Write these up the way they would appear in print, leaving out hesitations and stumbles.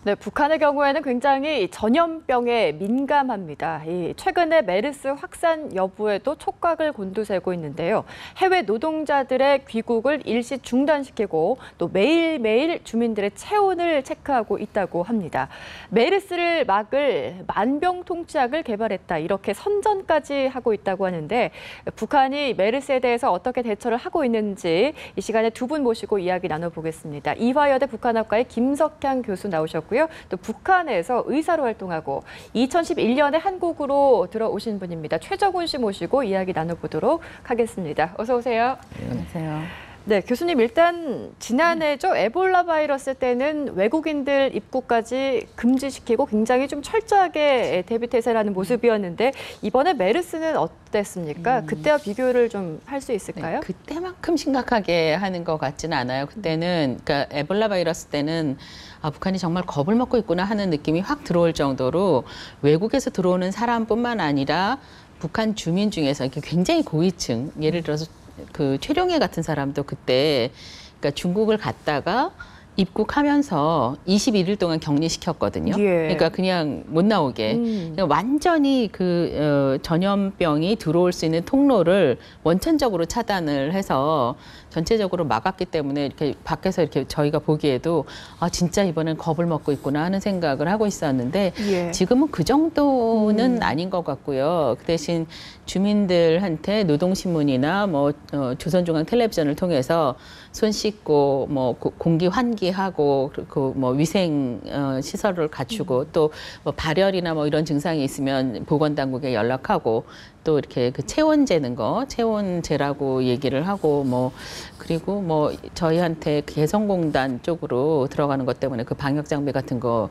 네, 북한의 경우에는 굉장히 전염병에 민감합니다. 최근에 메르스 확산 여부에도 촉각을 곤두세우고 있는데요. 해외 노동자들의 귀국을 일시 중단시키고 또 매일매일 주민들의 체온을 체크하고 있다고 합니다. 메르스를 막을 만병통치약을 개발했다, 이렇게 선전까지 하고 있다고 하는데, 북한이 메르스에 대해서 어떻게 대처를 하고 있는지 이 시간에 두 분 모시고 이야기 나눠보겠습니다. 이화여대 북한학과의 김석향 교수 나오셨고요. 또 북한에서 의사로 활동하고 2011년에 한국으로 들어오신 분입니다. 최정훈 씨 모시고 이야기 나눠보도록 하겠습니다. 어서 오세요. 안녕하세요. 네, 교수님, 일단 지난해죠. 에볼라 바이러스 때는 외국인들 입국까지 금지시키고 굉장히 좀 철저하게 대비 태세라는 모습이었는데, 이번에 메르스는 어땠습니까? 그때와 비교를 좀 할 수 있을까요? 네, 그때만큼 심각하게 하는 것 같지는 않아요. 그때는 그러니까 에볼라 바이러스 때는 북한이 정말 겁을 먹고 있구나 하는 느낌이 확 들어올 정도로 외국에서 들어오는 사람뿐만 아니라 북한 주민 중에서 굉장히 고위층, 예를 들어서 그 최룡해 같은 사람도 그때 그러니까 중국을 갔다가 입국하면서 21일 동안 격리시켰거든요. 예. 그러니까 그냥 못 나오게. 그러니까 완전히 그 전염병이 들어올 수 있는 통로를 원천적으로 차단을 해서 전체적으로 막았기 때문에 이렇게 밖에서 이렇게 저희가 보기에도 진짜 이번엔 겁을 먹고 있구나 하는 생각을 하고 있었는데, 예. 지금은 그 정도는 아닌 것 같고요. 그 대신 주민들한테 노동신문이나 뭐 조선중앙 텔레비전을 통해서 손 씻고 뭐 공기 환기하고 그 뭐 위생 시설을 갖추고 또 뭐 발열이나 뭐 이런 증상이 있으면 보건당국에 연락하고 또 이렇게 그 체온 재는 거, 체온재라고 얘기를 하고 뭐 그리고 뭐 저희한테 개성공단 쪽으로 들어가는 것 때문에 그 방역 장비 같은 거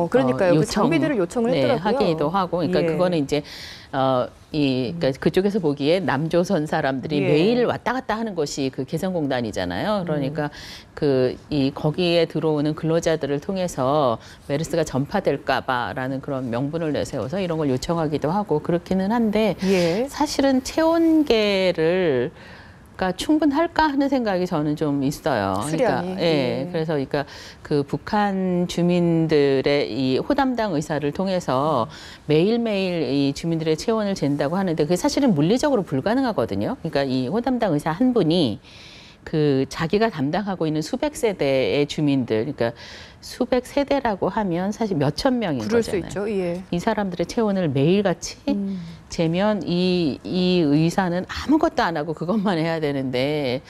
그러니까요. 그 장비들을 요청을 네, 했더라고요. 하기도 하고, 그러니까 예. 그거는 이제 그러니까 그쪽에서 보기에 남조선 사람들이 예. 매일 왔다 갔다 하는 곳이 그 개성공단이잖아요. 그러니까 거기에 들어오는 근로자들을 통해서 메르스가 전파될까봐라는 그런 명분을 내세워서 이런 걸 요청하기도 하고 그렇기는 한데, 예. 사실은 체온계를 충분할까 하는 생각이 저는 좀 있어요. 수량이. 그러니까, 예. 그래서 그러니까 그 북한 주민들의 이 호담당 의사를 통해서 매일매일 이 주민들의 체온을 잰다고 하는데, 그게 사실은 물리적으로 불가능하거든요. 그러니까 이 호담당 의사 한 분이 그 자기가 담당하고 있는 수백 세대의 주민들, 그러니까 수백 세대라고 하면 사실 몇천 명인 그럴 거잖아요. 수 있죠. 예. 이 사람들의 체온을 매일같이 재면 이 의사는 아무것도 안 하고 그것만 해야 되는데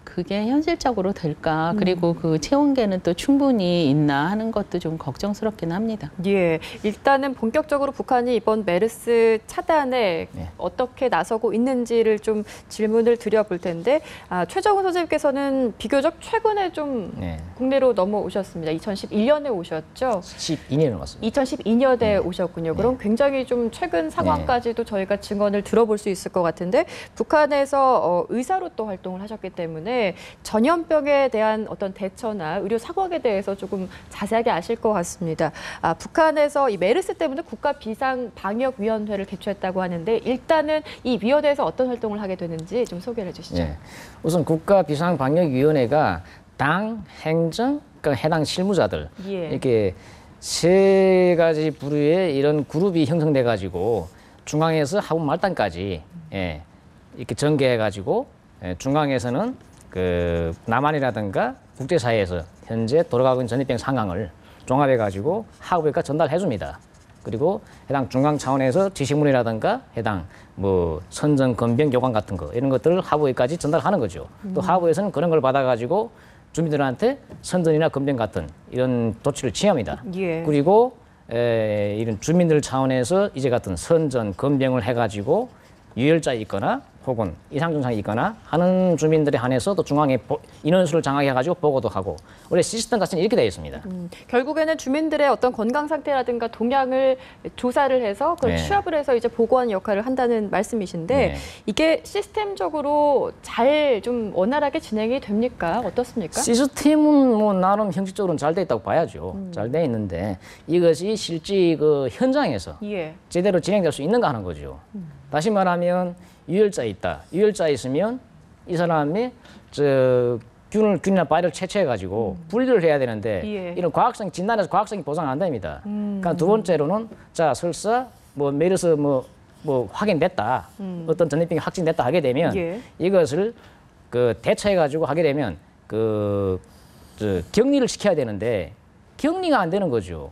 그게 현실적으로 될까? 그리고 그 체온계는 또 충분히 있나 하는 것도 좀 걱정스럽긴 합니다. 예, 일단은 본격적으로 북한이 이번 메르스 차단에 네. 어떻게 나서고 있는지를 좀 질문을 드려볼 텐데, 최정훈 선생님께서는 비교적 최근에 좀 네. 국내로 넘어오셨습니다. 2011년에 오셨죠? 12년을 왔습니다. 2002년에 오셨군요. 그럼 굉장히 좀 최근 상황까지도 저희가 증언을 들어볼 수 있을 것 같은데, 북한에서 의사로 또 활동을 하셨기 때문에 전염병에 대한 어떤 대처나 의료 상황에 대해서 조금 자세하게 아실 것 같습니다. 북한에서 이 메르스 때문에 국가 비상 방역 위원회를 개최했다고 하는데, 일단은 이 위원회에서 어떤 활동을 하게 되는지 좀 소개를 해주시죠. 네. 우선 국가 비상 방역 위원회가 당, 행정, 그러니까 해당 실무자들 예. 이렇게 세 가지 부류의 이런 그룹이 형성돼 가지고 중앙에서 하부 말단까지 이렇게 전개해 가지고 중앙에서는 그 남한이라든가 국제사회에서 현재 돌아가고 있는 전염병 상황을 종합해 가지고 하부에가 전달해 줍니다. 그리고 해당 중앙 차원에서 지시문이라든가 해당 뭐 선정 건병 요관 같은 거 이런 것들을 하부에까지 전달하는 거죠. 또 하부에서는 그런 걸 받아 가지고 주민들한테 선전이나 건병 같은 이런 조치를 취합니다. 예. 그리고 이런 주민들 차원에서 이제 같은 선전 건병을 해 가지고 유혈자 있거나 혹은 이상 증상이 있거나 하는 주민들에 한해서 또 중앙에 인원수를 장악해가지고 보고도 하고, 원래 시스템 자체는 이렇게 되어 있습니다. 결국에는 주민들의 어떤 건강 상태라든가 동향을 조사를 해서 그걸 네. 취합을 해서 이제 보고하는 역할을 한다는 말씀이신데, 네. 이게 시스템적으로 잘 좀 원활하게 진행이 됩니까? 어떻습니까? 시스템은 뭐 나름 형식적으로는 잘 돼 있다고 봐야죠. 잘 돼 있는데 이것이 실제 그 현장에서 예. 제대로 진행될 수 있는가 하는 거죠. 다시 말하면 유혈자 있다. 유혈자 있으면 이 사람이 균이나 바이러를 채취해 가지고 분리를 해야 되는데 예. 이런 과학성 진단에서 과학성이 보장 안 됩니다. 그러니까 두 번째로는 자 설사 뭐 메르스 뭐 확인됐다, 어떤 전염병이 확진됐다 하게 되면 예. 이것을 그 대처해 가지고 하게 되면 격리를 시켜야 되는데 격리가 안 되는 거죠.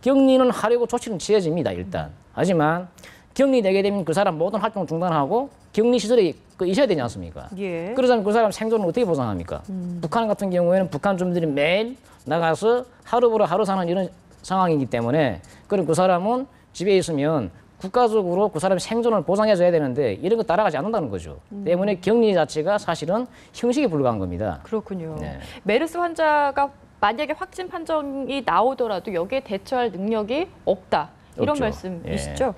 격리는 하려고 조치는 취해집니다 일단. 하지만 격리되게 되면 그 사람 모든 활동을 중단하고 격리 시설이 있어야 되지 않습니까? 예. 그러자면 그 사람 생존을 어떻게 보장합니까? 북한 같은 경우에는 북한 주민들이 매일 나가서 하루 보러 하루 사는 이런 상황이기 때문에 그럼 그 사람은 집에 있으면 국가적으로 그 사람의 생존을 보장해줘야 되는데 이런 거 따라가지 않는다는 거죠. 때문에 격리 자체가 사실은 형식에 불과한 겁니다. 그렇군요. 네. 메르스 환자가 만약에 확진 판정이 나오더라도 여기에 대처할 능력이 없다. 이런 없죠. 말씀이시죠?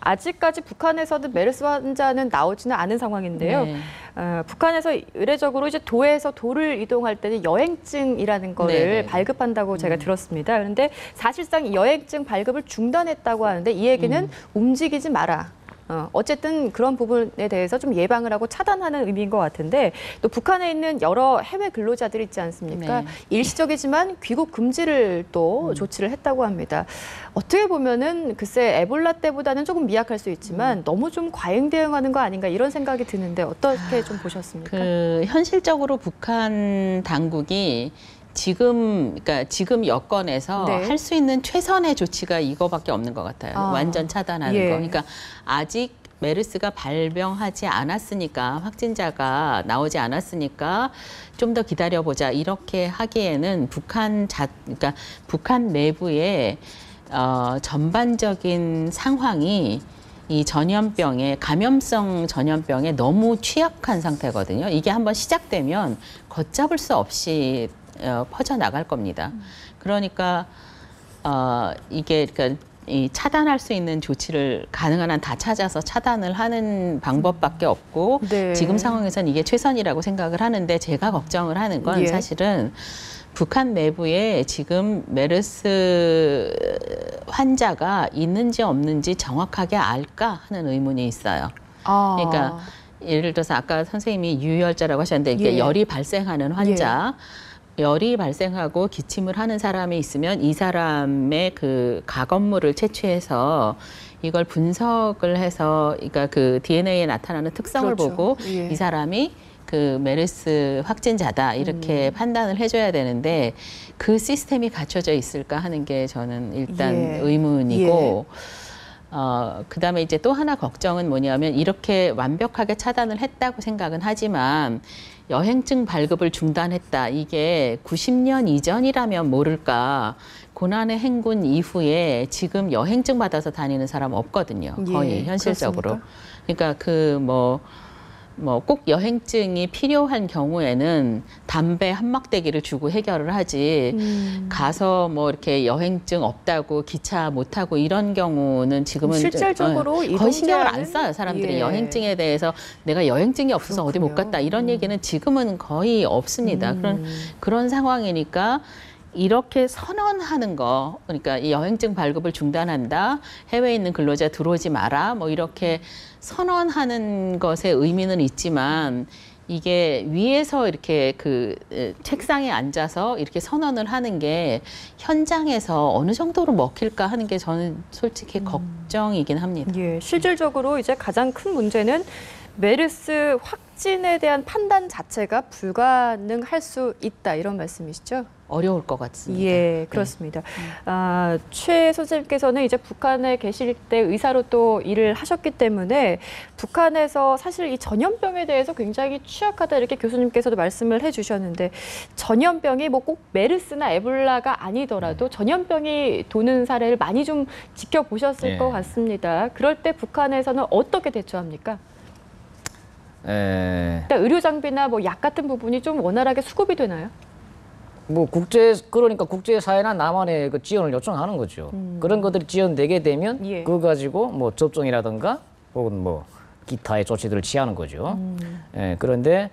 아직까지 북한에서는 메르스 환자는 나오지는 않은 상황인데요. 네. 북한에서 의례적으로 이제 도에서 도를 이동할 때는 여행증이라는 거를 네네. 발급한다고 제가 들었습니다. 그런데 사실상 이 여행증 발급을 중단했다고 하는데 이 얘기는 움직이지 마라. 어쨌든 그런 부분에 대해서 좀 예방을 하고 차단하는 의미인 것 같은데 또 북한에 있는 여러 해외 근로자들이 있지 않습니까? 네. 일시적이지만 귀국 금지를 또 조치를 했다고 합니다. 어떻게 보면은 글쎄 에볼라 때보다는 조금 미약할 수 있지만 너무 좀 과잉 대응하는 거 아닌가 이런 생각이 드는데 어떻게 좀 보셨습니까? 현실적으로 북한 당국이 그러니까 지금 여건에서 네. 할 수 있는 최선의 조치가 이거밖에 없는 것 같아요. 완전 차단하는 예. 거. 그러니까 아직 메르스가 발병하지 않았으니까 확진자가 나오지 않았으니까 좀 더 기다려보자 이렇게 하기에는 그러니까 북한 내부의 전반적인 상황이 이 감염성 전염병에 너무 취약한 상태거든요. 이게 한번 시작되면 걷잡을 수 없이 퍼져나갈 겁니다. 그러니까 그러니까 이 차단할 수 있는 조치를 가능한 한 다 찾아서 차단을 하는 방법밖에 없고 네. 지금 상황에서는 이게 최선이라고 생각을 하는데 제가 걱정을 하는 건 예. 사실은 북한 내부에 지금 메르스 환자가 있는지 없는지 정확하게 알까 하는 의문이 있어요. 그러니까 예를 들어서 아까 선생님이 유혈자라고 하셨는데 이게 예. 열이 발생하는 환자, 열이 발생하고 기침을 하는 사람이 있으면 이 사람의 그 가검물을 채취해서 이걸 분석을 해서 그러니까 그 DNA에 나타나는 특성을 그렇죠. 보고 예. 이 사람이 그 메르스 확진자다 이렇게 판단을 해줘야 되는데 그 시스템이 갖춰져 있을까 하는 게 저는 일단 예. 의문이고 그다음에 이제 또 하나 걱정은 뭐냐면 이렇게 완벽하게 차단을 했다고 생각은 하지만 여행증 발급을 중단했다. 이게 90년 이전이라면 모를까. 고난의 행군 이후에 지금 여행증 받아서 다니는 사람 없거든요. 거의 예, 현실적으로. 그렇습니까? 그러니까 꼭 여행증이 필요한 경우에는 담배 한 막대기를 주고 해결을 하지 가서 뭐 이렇게 여행증 없다고 기차 못 타고 이런 경우는 지금은 실질적으로 거의 신경을 안 이동제한은- 써요. 사람들이 예. 여행증에 대해서 내가 여행증이 없어서 어디 못 그렇군요. 갔다 이런 얘기는 지금은 거의 없습니다. 그런 상황이니까 이렇게 선언하는 거, 그러니까 이 여행증 발급을 중단한다, 해외에 있는 근로자 들어오지 마라, 뭐 이렇게 선언하는 것의 의미는 있지만 이게 위에서 이렇게 책상에 앉아서 이렇게 선언을 하는 게 현장에서 어느 정도로 먹힐까 하는 게 저는 솔직히 걱정이긴 합니다. 예, 실질적으로 이제 가장 큰 문제는 메르스 확진에 대한 판단 자체가 불가능할 수 있다 이런 말씀이시죠? 어려울 것 같습니다. 예, 그렇습니다. 최 소장님께서는 이제 북한에 계실 때 의사로 또 일을 하셨기 때문에 북한에서 사실 이 전염병에 대해서 굉장히 취약하다 이렇게 교수님께서도 말씀을 해주셨는데 전염병이 뭐 꼭 메르스나 에볼라가 아니더라도 전염병이 도는 사례를 많이 좀 지켜보셨을 예. 것 같습니다. 그럴 때 북한에서는 어떻게 대처합니까? 일단 의료 장비나 뭐 약 같은 부분이 좀 원활하게 수급이 되나요? 그러니까 국제사회나 남한의 그 지원을 요청하는 거죠. 그런 것들이 지원되게 되면 예. 그거 가지고 뭐 접종이라든가 혹은 뭐 기타의 조치들을 취하는 거죠. 그런데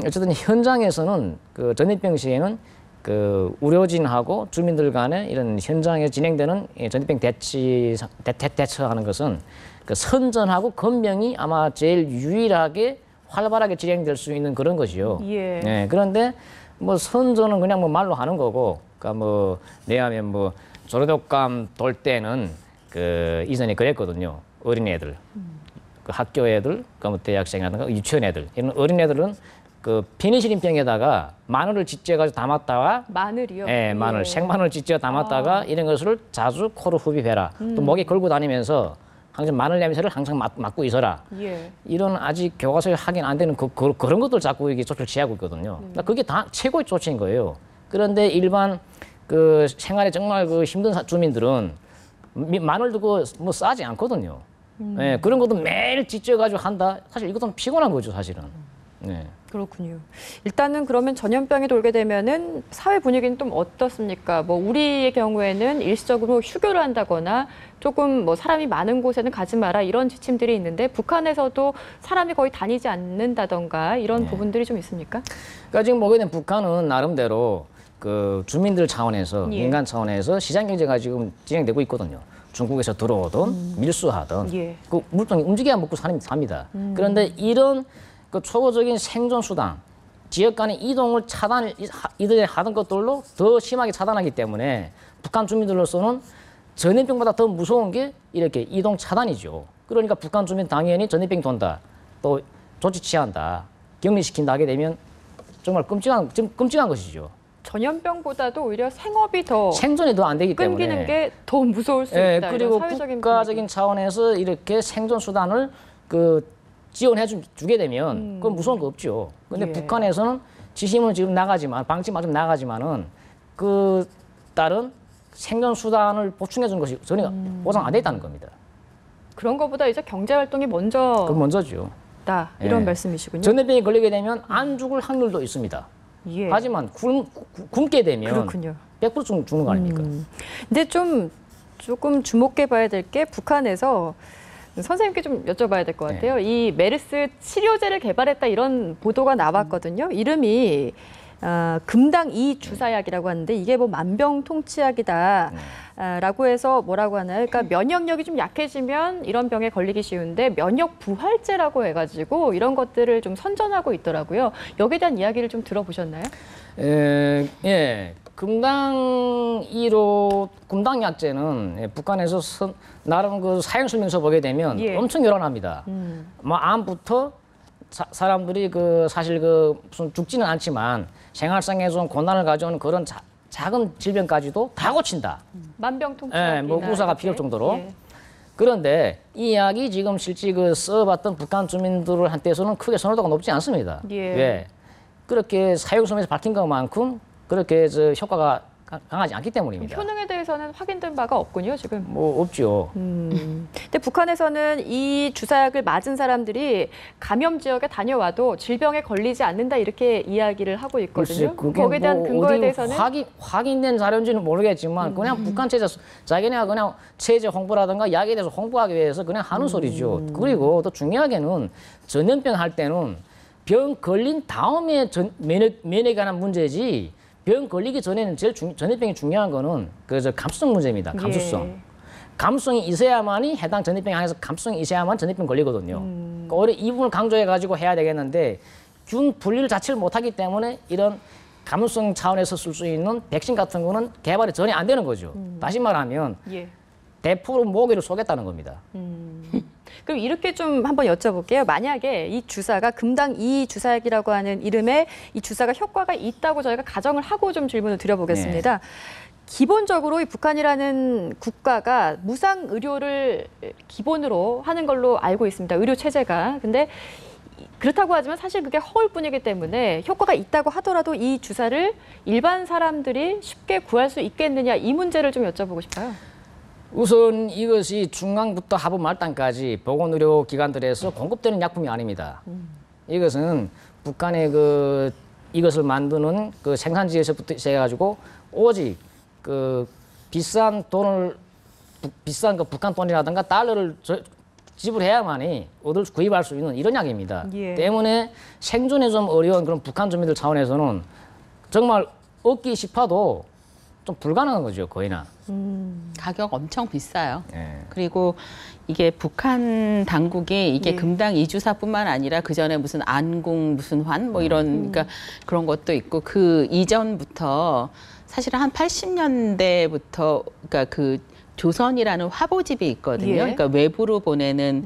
어쨌든 현장에서는 그 전염병 시에는 그 의료진하고 주민들 간에 이런 현장에 진행되는 전염병 대처하는 것은 그 선전하고 검명이 아마 제일 유일하게 활발하게 진행될 수 있는 그런 것이요. 예. 네, 그런데 뭐 선전은 그냥 뭐 말로 하는 거고, 그러니까 뭐 내하면 뭐 조류독감 돌 때는 그 이전에 그랬거든요. 어린애들, 그 학교 애들, 그뭐 대학생이라든가 유치원 애들 이런 어린애들은 그 페니실린병에다가 마늘을 찢어가지고 담았다가 마늘이요? 예, 마늘, 예. 생마늘 찢어 담았다가 이런 것을 자주 코로 흡입해라. 또 목에 걸고 다니면서 항상 마늘 냄새를 항상 맡고 있어라. 예. 이런 아직 교과서에 확인 안 되는 그런 것들 자꾸 이게 조치를 취하고 있거든요. 그러니까 그게 다 최고의 조치인 거예요. 그런데 일반 그 생활에 정말 그 힘든 주민들은 마늘도 그뭐 싸지 않거든요. 예, 그런 것도 매일 찢어가지고 한다. 사실 이것도 피곤한 거죠, 사실은. 네. 그렇군요. 일단은 그러면 전염병이 돌게 되면은 사회 분위기는 좀 어떻습니까? 뭐 우리의 경우에는 일시적으로 휴교를 한다거나 조금 뭐 사람이 많은 곳에는 가지 마라 이런 지침들이 있는데 북한에서도 사람이 거의 다니지 않는다던가 이런 부분들이 좀 있습니까? 그러니까 지금 보게 되면 북한은 나름대로 그 주민들 차원에서 예. 민간 차원에서 시장 경제가 지금 진행되고 있거든요. 중국에서 들어오든 밀수하든 예. 그 물병이 움직여야 먹고 삽니다. 그런데 이런 그 초보적인 생존 수단, 지역 간의 이동을 이들이 하던 것들로 더 심하게 차단하기 때문에 북한 주민들로서는 전염병보다 더 무서운 게 이렇게 이동 차단이죠. 그러니까 북한 주민 당연히 전염병 돈다, 또 조치 취한다, 격리시킨다 하게 되면 정말 끔찍한 것이죠. 전염병보다도 오히려 생업이 더 생존이 더 안 되기 때문에 끊기는 게 더 무서울 수 예, 있다. 그리고 이런 사회적인 국가적인 분위기. 차원에서 이렇게 생존 수단을 그 지원해 주게 되면 그건 무서운 거 없죠. 근데 예. 북한에서는 지심은 지금 나가지만 방침은 좀 나가지만은 그 다른 생존 수단을 보충해 준 것이 전혀 보장 안 돼 있다는 겁니다. 그런 것보다 이제 경제 활동이 먼저다 그건 먼저죠. 이런 예. 말씀이시군요. 전염병이 걸리게 되면 안 죽을 확률도 있습니다. 예. 하지만 굶게 되면 그렇군요. 100% 죽는 거 아닙니까? 근데 조금 주목해 봐야 될 게 북한에서 선생님께 좀 여쭤봐야 될 것 같아요. 이 메르스 치료제를 개발했다 이런 보도가 나왔거든요. 이름이 금당 2 주사약이라고 하는데 이게 뭐 만병통치약이다라고 해서 뭐라고 하나요? 그러니까 면역력이 좀 약해지면 이런 병에 걸리기 쉬운데 면역 부활제라고 해가지고 이런 것들을 좀 선전하고 있더라고요. 여기에 대한 이야기를 좀 들어보셨나요? 예. 금당 1호 금당 약제는 북한에서 나름 그 사용 설명서 보게 되면 예. 엄청 요란합니다. 뭐 암부터 사람들이 그 사실 그 무슨 죽지는 않지만 생활상에 좀 고난을 가져오는 그런 작은 질병까지도 다 고친다. 만병통치약. 예, 뭐 의사가 필요 정도로. 예. 그런데 이 약이 지금 실제 그 써봤던 북한 주민들한테서는 크게 선호도가 높지 않습니다. 예. 왜? 그렇게 사용 설명서 밝힌 것만큼 그렇게 효과가 강하지 않기 때문입니다. 효능에 대해서는 확인된 바가 없군요, 지금. 뭐 없죠. 근데 북한에서는 이 주사약을 맞은 사람들이 감염 지역에 다녀와도 질병에 걸리지 않는다 이렇게 이야기를 하고 있거든요. 그게 거기에 대한 뭐 근거에 어디 대해서는 확인된 자료인지는 모르겠지만 그냥 북한 체제 자기네가 그냥 체제 홍보라든가 약에 대해서 홍보하기 위해서 그냥 하는 소리죠. 그리고 또 중요하게는 전염병 할 때는 병 걸린 다음에 면역에 관한 문제지. 병 걸리기 전에는 전염병이 중요한 거는 감수성 문제입니다. 감수성. 예. 감수성이 있어야만이 해당 전염병 안에서 감수성이 있어야만 전염병 걸리거든요. 그러니까 오히려 이 부분을 강조해가지고 해야 되겠는데 균 분리를 자체를 못하기 때문에 이런 감수성 차원에서 쓸 수 있는 백신 같은 거는 개발이 전혀 안 되는 거죠. 다시 말하면 예. 대포로 모기를 쏘겠다는 겁니다. 그럼 이렇게 좀 한번 여쭤볼게요. 만약에 이 주사가 금당 2 주사약이라고 하는 이름의 이 주사가 효과가 있다고 저희가 가정을 하고 좀 질문을 드려보겠습니다. 기본적으로 이 북한이라는 국가가 무상 의료를 기본으로 하는 걸로 알고 있습니다. 의료 체제가. 근데 그렇다고 하지만 사실 그게 허울뿐이기 때문에 효과가 있다고 하더라도 이 주사를 일반 사람들이 쉽게 구할 수 있겠느냐 이 문제를 좀 여쭤보고 싶어요. 우선 이것이 중앙부터 하부 말단까지 보건의료기관들에서 공급되는 약품이 아닙니다. 이것은 북한의 이것을 만드는 그 생산지에서부터 시작해가지고 오직 비싼 그 북한 돈이라든가 달러를 지불해야만이 구입할 수 있는 이런 약입니다. 예. 때문에 생존에 좀 어려운 그런 북한 주민들 차원에서는 정말 얻기 싶어도 좀 불가능한 거죠, 거의나. 가격 엄청 비싸요. 예. 그리고 이게 북한 당국이 이게 예. 금당 이주사뿐만 아니라 그 전에 무슨 안궁 무슨 환 뭐 이런 그러니까 그런 것도 있고 그 이전부터 사실은 한 80년대부터 그러니까 그 조선이라는 화보집이 있거든요. 예. 그러니까 외부로 보내는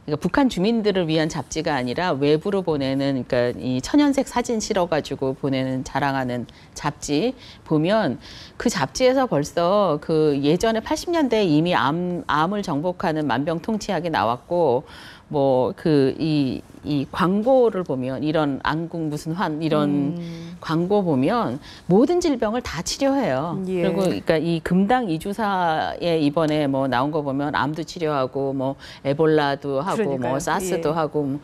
그러니까 북한 주민들을 위한 잡지가 아니라 외부로 보내는 그러니까 이 천연색 사진 실어가지고 보내는 자랑하는 잡지 보면 그 잡지에서 벌써 그 예전에 80년대에 이미 암을 정복하는 만병통치약이 나왔고 뭐 그 이 광고를 보면 이런 안궁 무슨 환 이런 광고 보면 모든 질병을 다 치료해요. 예. 그리고 그러니까 이 금당 이주사에 이번에 뭐 나온 거 보면 암도 치료하고 뭐 에볼라도 하고 그러니까요. 뭐 사스도 예. 하고 뭐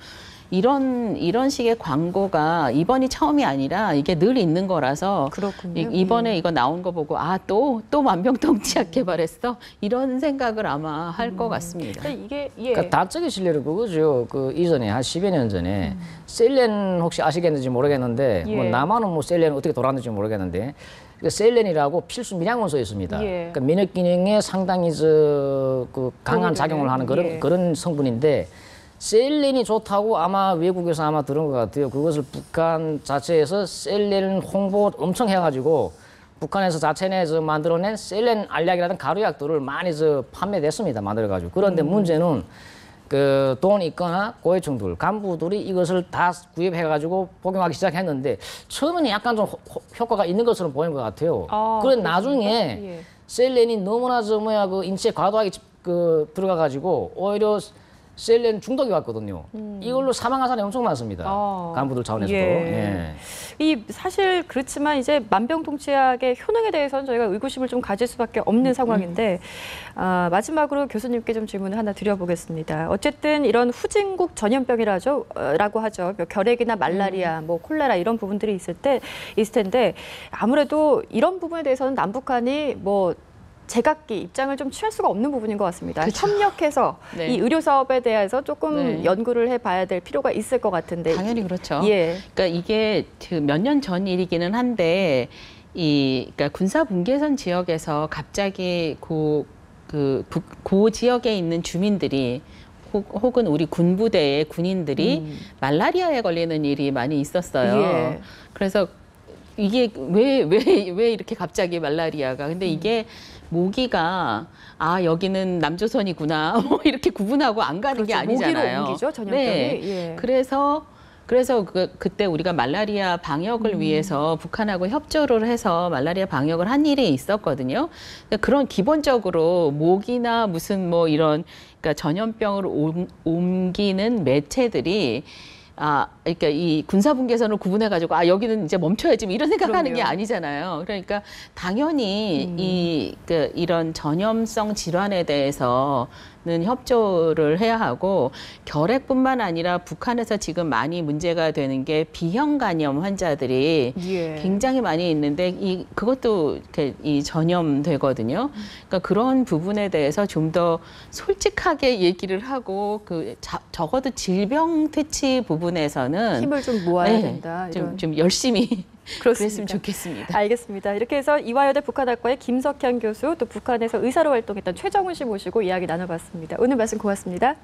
이런 식의 광고가 이번이 처음이 아니라 이게 늘 있는 거라서 그렇군요. 이번에 이거 나온 거 보고 아 또 만병통치약 개발했어 이런 생각을 아마 할 것 같습니다. 그러니까 이게 예. 그러니까 다적인 신뢰를 그거죠. 그 이전에 한 10여 년 전에 셀렌 혹시 아시겠는지 모르겠는데 뭐 예. 남한은 뭐 셀렌 어떻게 돌았는지 모르겠는데 그 셀렌이라고 필수 민약원소에 있습니다. 예. 그러니까 면역 기능에 상당히 그 강한 작용을 하는 예. 그런 성분인데 셀렌이 좋다고 아마 외국에서 아마 들은 것 같아요. 그것을 북한 자체에서 셀렌 홍보 엄청 해가지고 북한에서 자체 내에서 만들어낸 셀렌 알약이라는 가루약들을 많이 판매됐습니다. 만들어가지고. 그런데 문제는 그 돈 있거나 고위층들, 간부들이 이것을 다 구입해가지고 복용하기 시작했는데 처음에는 약간 좀 효과가 있는 것처럼 보이는 것 같아요. 아, 그런데 그렇습니까? 나중에 예. 셀렌이 너무나 그 인체에 과도하게 들어가가지고 오히려 셀렌 중독이 왔거든요. 이걸로 사망한 사람이 엄청 많습니다. 간부들 차원에서도. 예. 이 사실 그렇지만 이제 만병통치약의 효능에 대해서는 저희가 의구심을 좀 가질 수밖에 없는 상황인데 마지막으로 교수님께 좀 질문을 하나 드려보겠습니다. 어쨌든 이런 후진국 전염병이라고 하죠. 뭐 결핵이나 말라리아, 뭐 콜레라 이런 부분들이 있을 텐데 아무래도 이런 부분에 대해서는 남북한이 뭐 제각기 입장을 좀 취할 수가 없는 부분인 것 같습니다. 그쵸. 협력해서 네. 이 의료 사업에 대해서 조금 네. 연구를 해봐야 될 필요가 있을 것 같은데. 당연히 그렇죠. 예. 그러니까 이게 몇 년 전 일이기는 한데 그러니까 군사 분계선 지역에서 갑자기 고 지역에 있는 주민들이 혹은 우리 군부대의 군인들이 말라리아에 걸리는 일이 많이 있었어요. 예. 그래서 이게 왜 이렇게 갑자기 말라리아가 근데 이게 모기가 아 여기는 남조선이구나 뭐 이렇게 구분하고 안 가는 게 그렇죠. 아니잖아요. 모기로 옮기죠, 전염병이. 네. 예. 그래서 그때 우리가 말라리아 방역을 위해서 북한하고 협조를 해서 말라리아 방역을 한 일이 있었거든요. 그런 기본적으로 모기나 무슨 뭐 이런 그러니까 전염병을 옮기는 매체들이 그러니까 이 군사분계선을 구분해가지고 여기는 이제 멈춰야지 뭐 이런 생각하는 게 그럼요. 아니잖아요. 그러니까 당연히 이런 전염성 질환에 대해서는 협조를 해야 하고 결핵뿐만 아니라 북한에서 지금 많이 문제가 되는 게 비형 간염 환자들이 예. 굉장히 많이 있는데 그것도 이렇게 전염되거든요. 그러니까 그런 부분에 대해서 좀 더 솔직하게 얘기를 하고 적어도 질병 퇴치 부분에서는 힘을 좀 모아야 네, 된다. 이런. 좀 열심히 그렇습니다. 그랬으면 좋겠습니다. 알겠습니다. 이렇게 해서 이화여대 북한학과의 김석현 교수 또 북한에서 의사로 활동했던 최정훈 씨 모시고 이야기 나눠봤습니다. 오늘 말씀 고맙습니다.